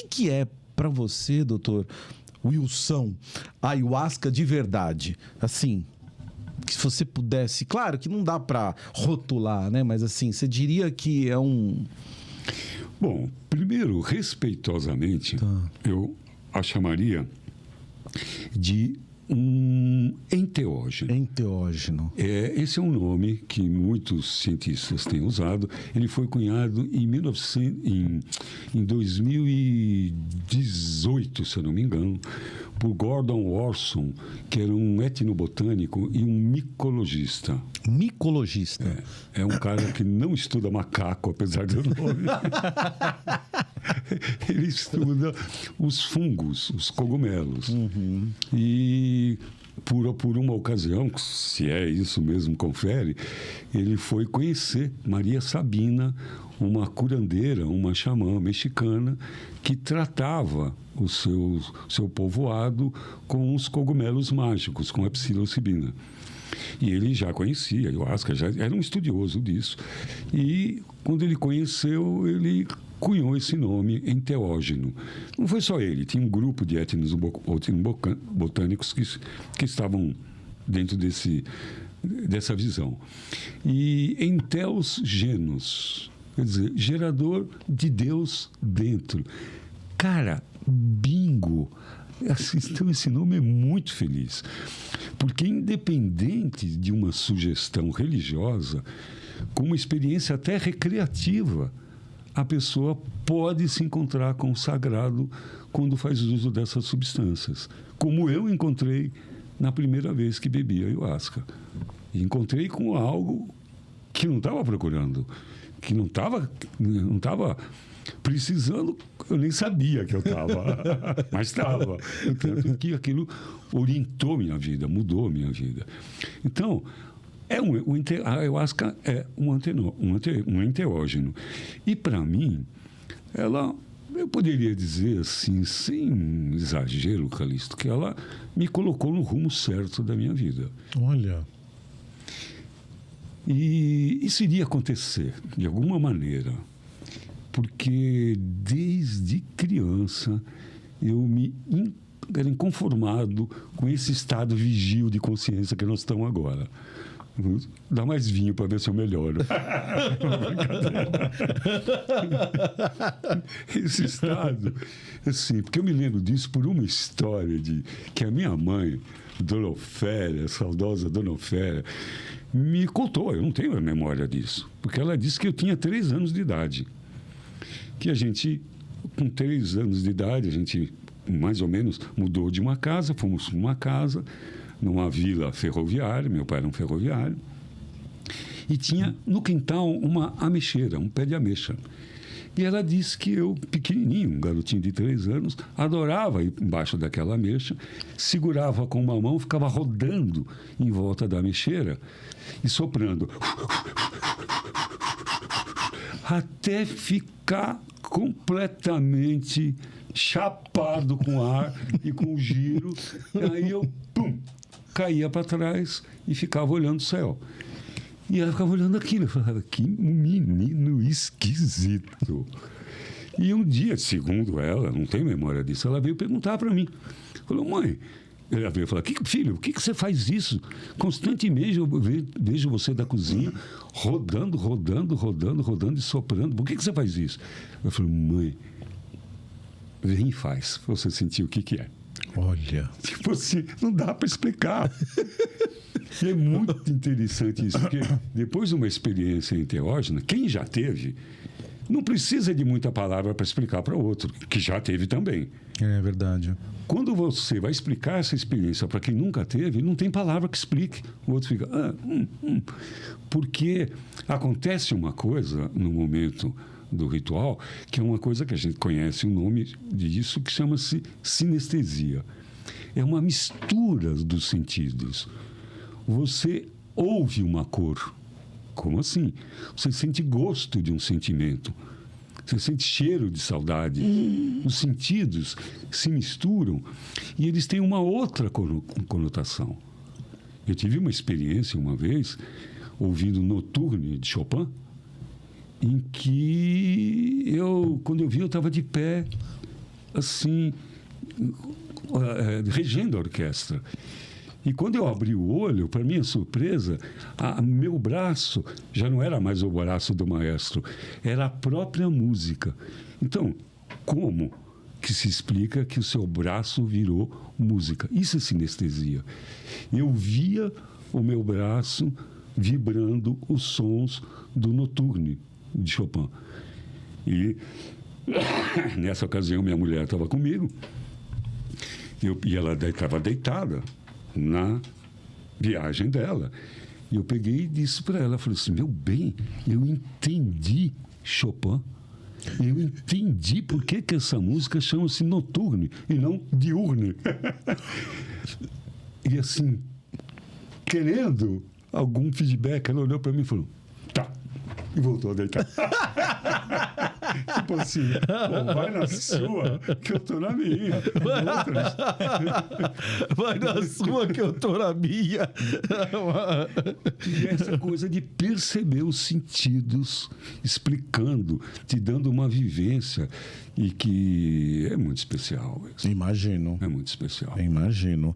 que é para você, doutor Wilson, ayahuasca de verdade? Assim, se você pudesse... Claro que não dá para rotular, né? Mas assim, você diria que é um... Bom, primeiro, respeitosamente, eu a chamaria de um enteógeno. Enteógeno. Esse é um nome que muitos cientistas têm usado. Ele foi cunhado em 2018, se eu não me engano, por Gordon Wasson, que era um etnobotânico e um micologista. Micologista. É um cara que não estuda macaco, apesar do nome. Ele estuda os fungos, os cogumelos. E por uma ocasião, se é isso mesmo, confere, ele foi conhecer Maria Sabina, uma curandeira, uma xamã mexicana, que tratava o seu povoado com os cogumelos mágicos, com a psilocibina. E ele já conhecia a ayahuasca, já era um estudioso disso. E quando ele conheceu, ele cunhou esse nome, enteógeno. Não foi só ele, tinha um grupo de etnobotânicos que estavam dentro dessa visão. E enteos genos, quer dizer, gerador de Deus dentro. Cara, bingo! Então, esse nome é muito feliz. Porque, independente de uma sugestão religiosa, com uma experiência até recreativa, a pessoa pode se encontrar com o sagrado quando faz uso dessas substâncias. Como eu encontrei na primeira vez que bebi ayahuasca. E encontrei com algo que não estava procurando, que não estava precisando, eu nem sabia que eu estava, mas estava. Tanto que aquilo orientou minha vida, mudou minha vida. Então, a ayahuasca é um enteógeno. E, para mim, eu poderia dizer assim, sem exagero, Calixto, que ela me colocou no rumo certo da minha vida. Olha. E isso iria acontecer, de alguma maneira, porque desde criança eu era inconformado com esse estado vigil de consciência que nós estamos agora. Dá mais vinho para ver se eu melhoro. Esse estado, assim, porque eu me lembro disso por uma história que a minha mãe, Dona Ofélia, a saudosa Dona Ofélia, me contou. Eu não tenho a memória disso, porque ela disse que eu tinha 3 anos de idade. Que a gente, com 3 anos de idade, a gente mais ou menos mudou de uma casa, fomos para uma casa numa vila ferroviária, meu pai era um ferroviário, e tinha no quintal uma ameixeira, um pé de ameixa. E ela disse que eu, pequenininho, um garotinho de 3 anos, adorava ir embaixo daquela ameixa, segurava com uma mão, ficava rodando em volta da ameixeira e soprando, até ficar completamente chapado com ar e com o giro. E aí eu, caía para trás e ficava olhando o céu. E ela ficava olhando aquilo. Eu falava, que menino esquisito. E um dia, segundo ela, não tenho memória disso, ela veio perguntar para mim. Falou, mãe... Ela veio falar, filho, por que você faz isso? Constantemente eu vejo você da cozinha rodando e soprando. Por que você faz isso? Eu falei, mãe, vem e faz, pra você sentir o que é. Olha. Tipo assim, não dá para explicar. E é muito interessante isso, porque depois de uma experiência enteógena, quem já teve, não precisa de muita palavra para explicar para o outro, que já teve também. É verdade. Quando você vai explicar essa experiência para quem nunca teve, não tem palavra que explique. O outro fica... Porque acontece uma coisa no momento do ritual, que é uma coisa que a gente conhece o nome disso, que chama-se sinestesia. É uma mistura dos sentidos. Você ouve uma cor. Como assim? Você sente gosto de um sentimento. Você sente cheiro de saudade. Os sentidos se misturam e eles têm uma outra conotação. Eu tive uma experiência uma vez, ouvindo Noturne de Chopin, em que quando eu vi, eu estava de pé assim, regendo a orquestra. E quando eu abri o olho, para minha surpresa, meu braço já não era mais o braço do maestro, era a própria música. Então, como que se explica que o seu braço virou música? Isso é sinestesia. Eu via o meu braço vibrando os sons do Noturne de Chopin. E nessa ocasião minha mulher estava comigo e ela estava deitada na viagem dela. E eu peguei e disse para ela, falei assim, meu bem, eu entendi Chopin. Eu entendi por que essa música chama-se Noturne e não Diurne. E assim, querendo algum feedback, ela olhou para mim e falou, tá. E voltou a deitar. Tipo assim, vai na sua, que eu tô na minha. Vai na sua, que eu tô na minha. E essa coisa de perceber os sentidos, explicando, te dando uma vivência, e que é muito especial. Imagino. É muito especial. Imagino.